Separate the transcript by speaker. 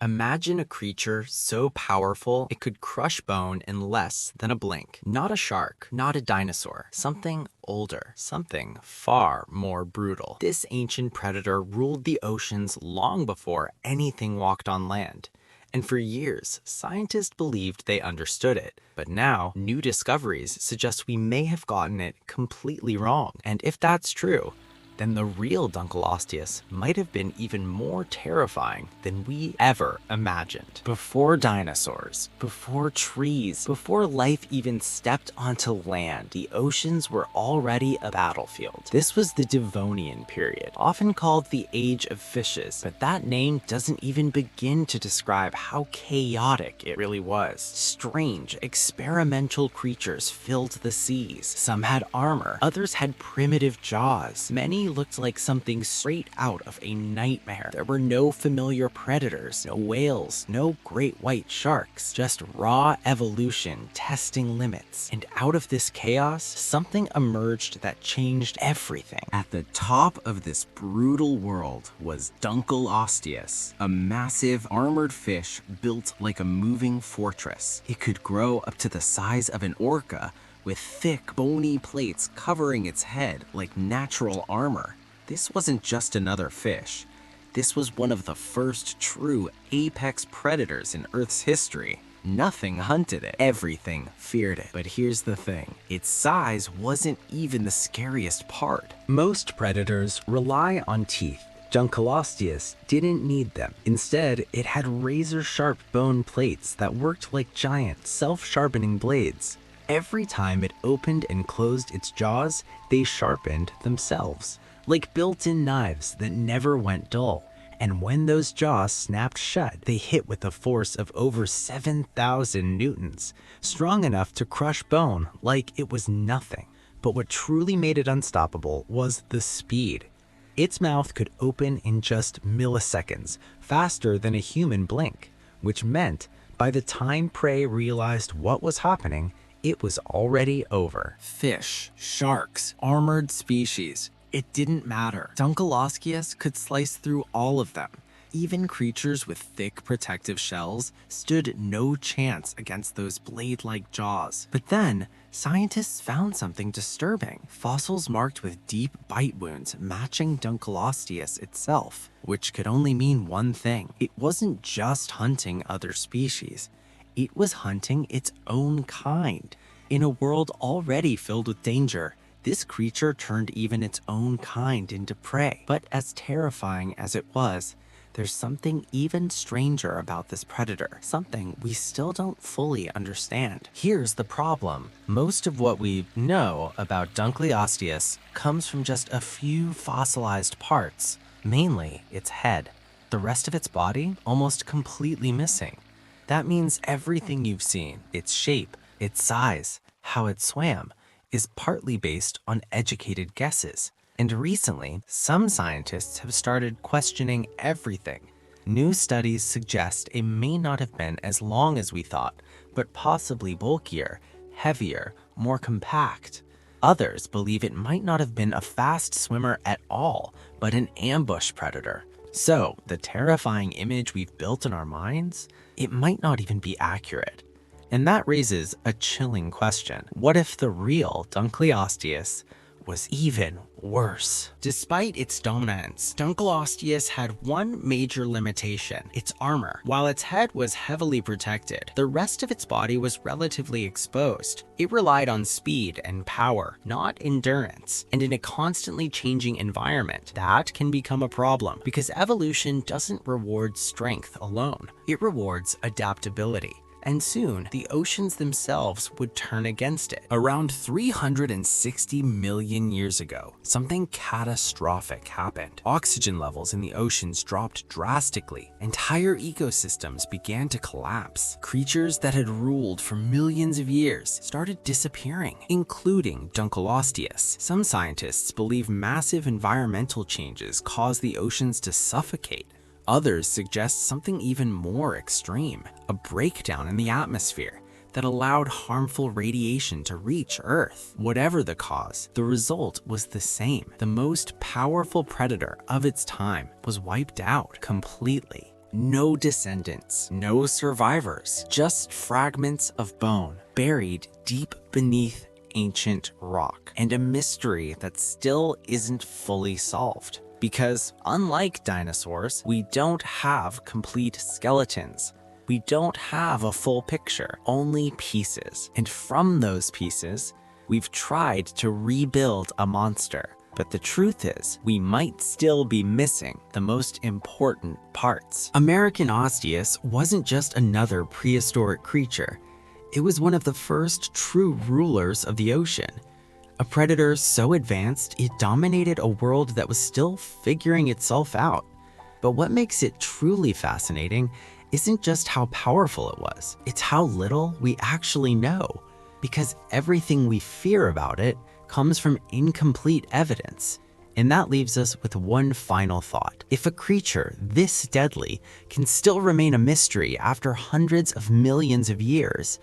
Speaker 1: Imagine a creature so powerful it could crush bone in less than a blink. Not a shark, not a dinosaur, something older, something far more brutal. This ancient predator ruled the oceans long before anything walked on land. And for years, scientists believed they understood it. But now, new discoveries suggest we may have gotten it completely wrong. And if that's true, then the real Dunkleosteus might have been even more terrifying than we ever imagined. Before dinosaurs, before trees, before life even stepped onto land, the oceans were already a battlefield. This was the Devonian period, often called the Age of Fishes, but that name doesn't even begin to describe how chaotic it really was. Strange, experimental creatures filled the seas. Some had armor, others had primitive jaws. Many looked like something straight out of a nightmare. There were no familiar predators, no whales, no great white sharks, just raw evolution testing limits. And out of this chaos, something emerged that changed everything.
Speaker 2: At the top of this brutal world was Dunkleosteus, a massive armored fish built like a moving fortress. It could grow up to the size of an orca, with thick, bony plates covering its head like natural armor. This wasn't just another fish. This was one of the first true apex predators in Earth's history. Nothing hunted it. Everything feared it. But here's the thing. Its size wasn't even the scariest part.
Speaker 3: Most predators rely on teeth. Dunkleosteus didn't need them. Instead, it had razor-sharp bone plates that worked like giant, self-sharpening blades. Every time it opened and closed its jaws, they sharpened themselves, like built-in knives that never went dull. And when those jaws snapped shut, they hit with a force of over 7,000 newtons, strong enough to crush bone like it was nothing. But what truly made it unstoppable was the speed. Its mouth could open in just milliseconds, faster than a human blink, which meant by the time prey realized what was happening, it was already over.
Speaker 1: Fish, sharks, armored species. It didn't matter. Dunkleosteus could slice through all of them. Even creatures with thick protective shells stood no chance against those blade-like jaws. But then, scientists found something disturbing. Fossils marked with deep bite wounds matching Dunkleosteus itself, which could only mean one thing. It wasn't just hunting other species. It was hunting its own kind. In a world already filled with danger, this creature turned even its own kind into prey. But as terrifying as it was, there's something even stranger about this predator, something we still don't fully understand. Here's the problem. Most of what we know about Dunkleosteus comes from just a few fossilized parts, mainly its head. The rest of its body almost completely missing. That means everything you've seen, its shape, its size, how it swam, is partly based on educated guesses. And recently, some scientists have started questioning everything. New studies suggest it may not have been as long as we thought, but possibly bulkier, heavier, more compact. Others believe it might not have been a fast swimmer at all, but an ambush predator. So, the terrifying image we've built in our minds, it might not even be accurate. And that raises a chilling question. What if the real Dunkleosteus was even worse? Despite its dominance, Dunkleosteus had one major limitation: its armor. While its head was heavily protected, the rest of its body was relatively exposed. It relied on speed and power, not endurance. And in a constantly changing environment, that can become a problem because evolution doesn't reward strength alone. It rewards adaptability. And soon, the oceans themselves would turn against it. Around 360 million years ago, something catastrophic happened. Oxygen levels in the oceans dropped drastically. Entire ecosystems began to collapse. Creatures that had ruled for millions of years started disappearing, including Dunkleosteus. Some scientists believe massive environmental changes caused the oceans to suffocate. Others suggest something even more extreme, a breakdown in the atmosphere that allowed harmful radiation to reach Earth. Whatever the cause, the result was the same. The most powerful predator of its time was wiped out completely. No descendants, no survivors, just fragments of bone buried deep beneath ancient rock, and a mystery that still isn't fully solved. Because unlike dinosaurs, we don't have complete skeletons. We don't have a full picture, only pieces. And from those pieces, we've tried to rebuild a monster. But the truth is, we might still be missing the most important parts. Americanosteus wasn't just another prehistoric creature. It was one of the first true rulers of the ocean. A predator so advanced, it dominated a world that was still figuring itself out. But what makes it truly fascinating isn't just how powerful it was, it's how little we actually know. Because everything we fear about it comes from incomplete evidence. And that leaves us with one final thought. If a creature this deadly can still remain a mystery after hundreds of millions of years,